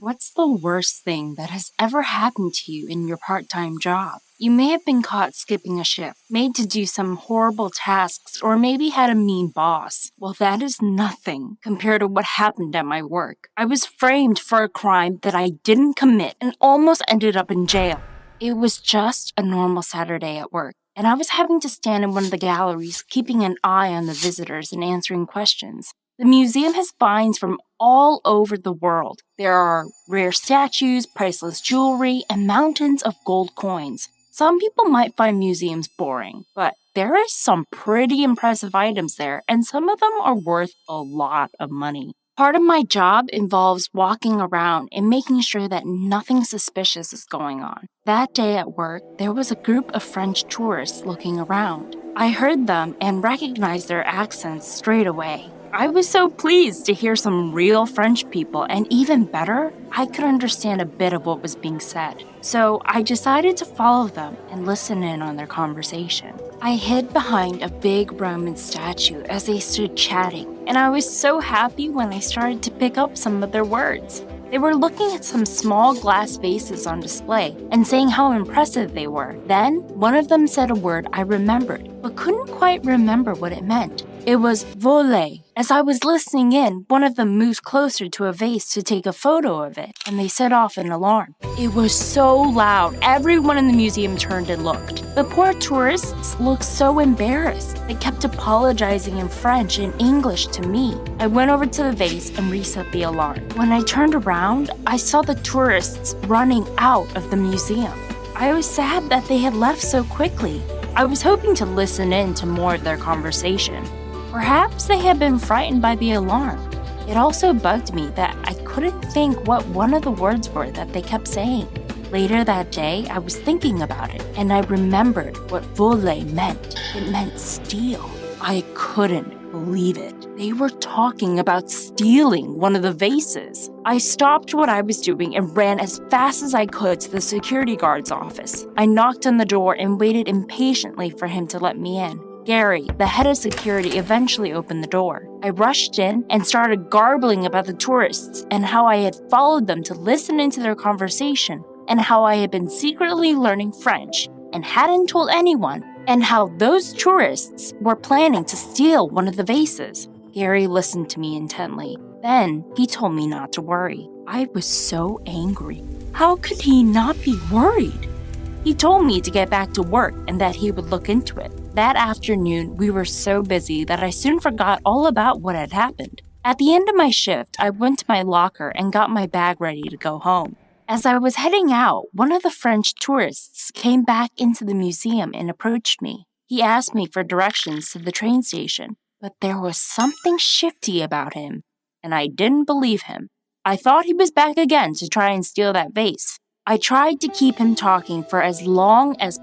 What's the worst thing that has ever happened to you in your part-time job? You may have been caught skipping a shift, made to do some horrible tasks, or maybe had a mean boss. Well, that is nothing compared to what happened at my work. I was framed for a crime that I didn't commit and almost ended up in jail. It was just a normal Saturday at work, and I was having to stand in one of the galleries, keeping an eye on the visitors and answering questions. The museum has finds from all over the world. There are rare statues, priceless jewelry, and mountains of gold coins. Some people might find museums boring, but there are some pretty impressive items there, and some of them are worth a lot of money. Part of my job involves walking around and making sure that nothing suspicious is going on. That day at work, there was a group of French tourists looking around. I heard them and recognized their accents straight away. I was so pleased to hear some real French people, and even better, I could understand a bit of what was being said. So I decided to follow them and listen in on their conversation. I hid behind a big Roman statue as they stood chatting, and I was so happy when I started to pick up some of their words. They were looking at some small glass vases on display and saying how impressive they were. Then, one of them said a word I remembered, but couldn't quite remember what it meant. It was voler. As I was listening in, one of them moved closer to a vase to take a photo of it, and they set off an alarm. It was so loud, everyone in the museum turned and looked. The poor tourists looked so embarrassed. They kept apologizing in French and English to me. I went over to the vase and reset the alarm. When I turned around, I saw the tourists running out of the museum. I was sad that they had left so quickly. I was hoping to listen in to more of their conversation. Perhaps they had been frightened by the alarm. It also bugged me that I couldn't think what one of the words were that they kept saying. Later that day, I was thinking about it, and I remembered what voler meant. It meant steal. I couldn't believe it. They were talking about stealing one of the vases. I stopped what I was doing and ran as fast as I could to the security guard's office. I knocked on the door and waited impatiently for him to let me in. Gary, the head of security, eventually opened the door. I rushed in and started garbling about the tourists and how I had followed them to listen into their conversation, and how I had been secretly learning French and hadn't told anyone, and how those tourists were planning to steal one of the vases. Gary listened to me intently. Then he told me not to worry. I was so angry. How could he not be worried? He told me to get back to work and that he would look into it. That afternoon, we were so busy that I soon forgot all about what had happened. At the end of my shift, I went to my locker and got my bag ready to go home. As I was heading out, one of the French tourists came back into the museum and approached me. He asked me for directions to the train station, but there was something shifty about him, and I didn't believe him. I thought he was back again to try and steal that vase. I tried to keep him talking for as long as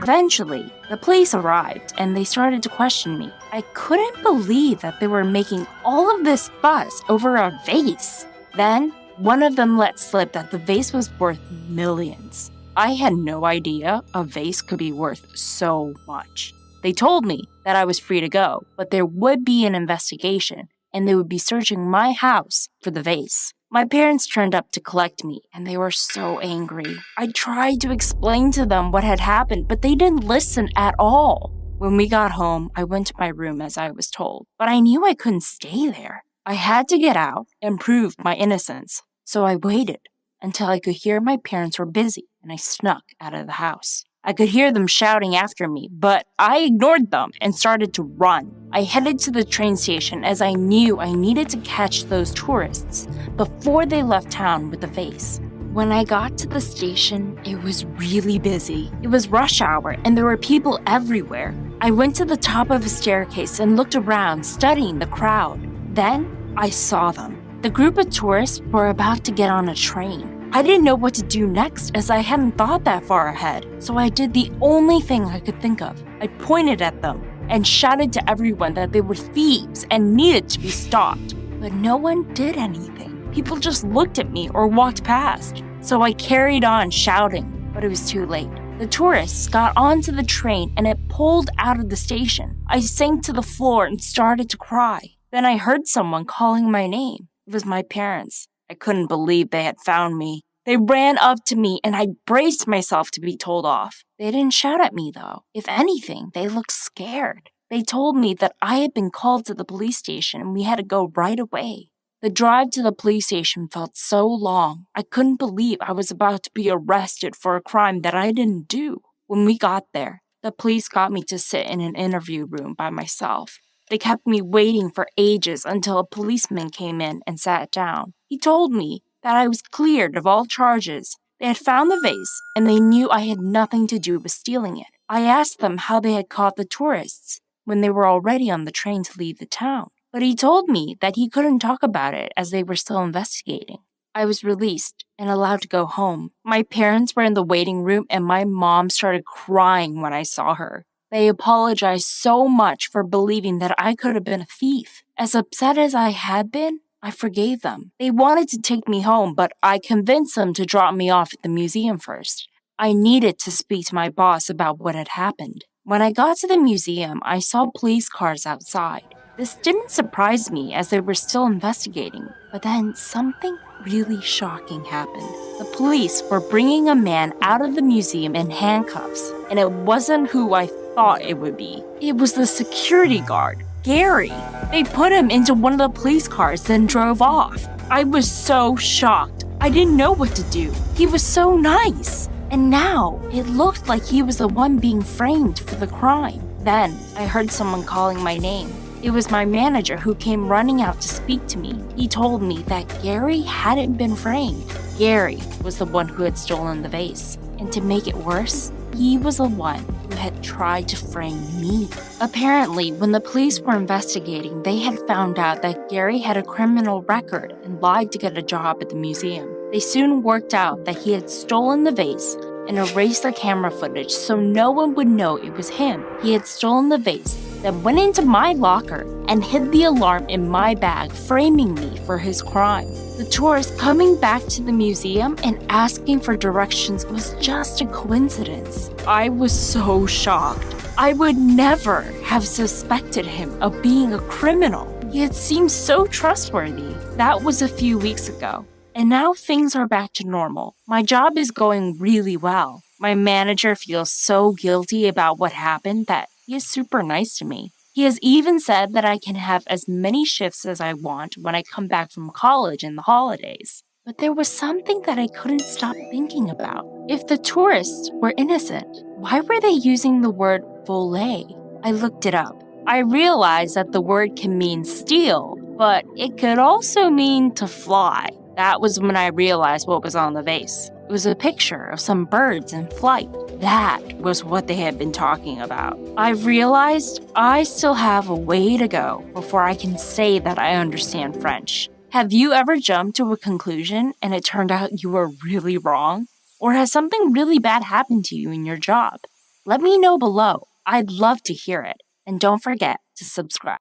Eventually, the police arrived and they started to question me. I couldn't believe that they were making all of this fuss over a vase. Then, one of them let slip that the vase was worth millions. I had no idea a vase could be worth so much. They told me that I was free to go, but there would be an investigation and they would be searching my house for the vase. My parents turned up to collect me, and they were so angry. I tried to explain to them what had happened, but they didn't listen at all. When we got home, I went to my room as I was told, but I knew I couldn't stay there. I had to get out and prove my innocence, so I waited until I could hear my parents were busy, and I snuck out of the house. I could hear them shouting after me, but I ignored them and started to run. I headed to the train station as I knew I needed to catch those tourists before they left town with the vase. When I got to the station, it was really busy. It was rush hour and there were people everywhere. I went to the top of a staircase and looked around, studying the crowd. Then I saw them. The group of tourists were about to get on a train. I didn't know what to do next as I hadn't thought that far ahead, so I did the only thing I could think of. I pointed at them and shouted to everyone that they were thieves and needed to be stopped. But no one did anything. People just looked at me or walked past. So I carried on shouting, but it was too late. The tourists got onto the train and it pulled out of the station. I sank to the floor and started to cry. Then I heard someone calling my name. It was my parents. I couldn't believe they had found me. They ran up to me and I braced myself to be told off. They didn't shout at me though. If anything, they looked scared. They told me that I had been called to the police station and we had to go right away. The drive to the police station felt so long. I couldn't believe I was about to be arrested for a crime that I didn't do. When we got there, the police got me to sit in an interview room by myself. They kept me waiting for ages until a policeman came in and sat down. He told me that I was cleared of all charges. They had found the vase, and they knew I had nothing to do with stealing it. I asked them how they had caught the tourists when they were already on the train to leave the town. But he told me that he couldn't talk about it as they were still investigating. I was released and allowed to go home. My parents were in the waiting room, and my mom started crying when I saw her. They apologized so much for believing that I could have been a thief. As upset as I had been, I forgave them. They wanted to take me home, but I convinced them to drop me off at the museum first. I needed to speak to my boss about what had happened. When I got to the museum, I saw police cars outside. This didn't surprise me as they were still investigating, but then something really shocking happened. The police were bringing a man out of the museum in handcuffs, and it wasn't who I thought it would be. It was the security guard, Gary. They put him into one of the police cars, then drove off. I was so shocked. I didn't know what to do. He was so nice. And now, it looked like he was the one being framed for the crime. Then, I heard someone calling my name. It was my manager who came running out to speak to me. He told me that Gary hadn't been framed. Gary was the one who had stolen the vase. And to make it worse, he was the one who had tried to frame me. Apparently, when the police were investigating, they had found out that Gary had a criminal record and lied to get a job at the museum. They soon worked out that he had stolen the vase and erased the camera footage so no one would know it was him. He had stolen the vase, then went into my locker and hid the alarm in my bag, framing me for his crime. The tourist coming back to the museum and asking for directions was just a coincidence. I was so shocked. I would never have suspected him of being a criminal. He had seemed so trustworthy. That was a few weeks ago. And now things are back to normal. My job is going really well. My manager feels so guilty about what happened that he is super nice to me. He has even said that I can have as many shifts as I want when I come back from college in the holidays. But there was something that I couldn't stop thinking about. If the tourists were innocent, why were they using the word voler? I looked it up. I realized that the word can mean steal, but it could also mean to fly. That was when I realized what was on the vase. It was a picture of some birds in flight. That was what they had been talking about. I've realized I still have a way to go before I can say that I understand French. Have you ever jumped to a conclusion and it turned out you were really wrong? Or has something really bad happened to you in your job? Let me know below. I'd love to hear it. And don't forget to subscribe.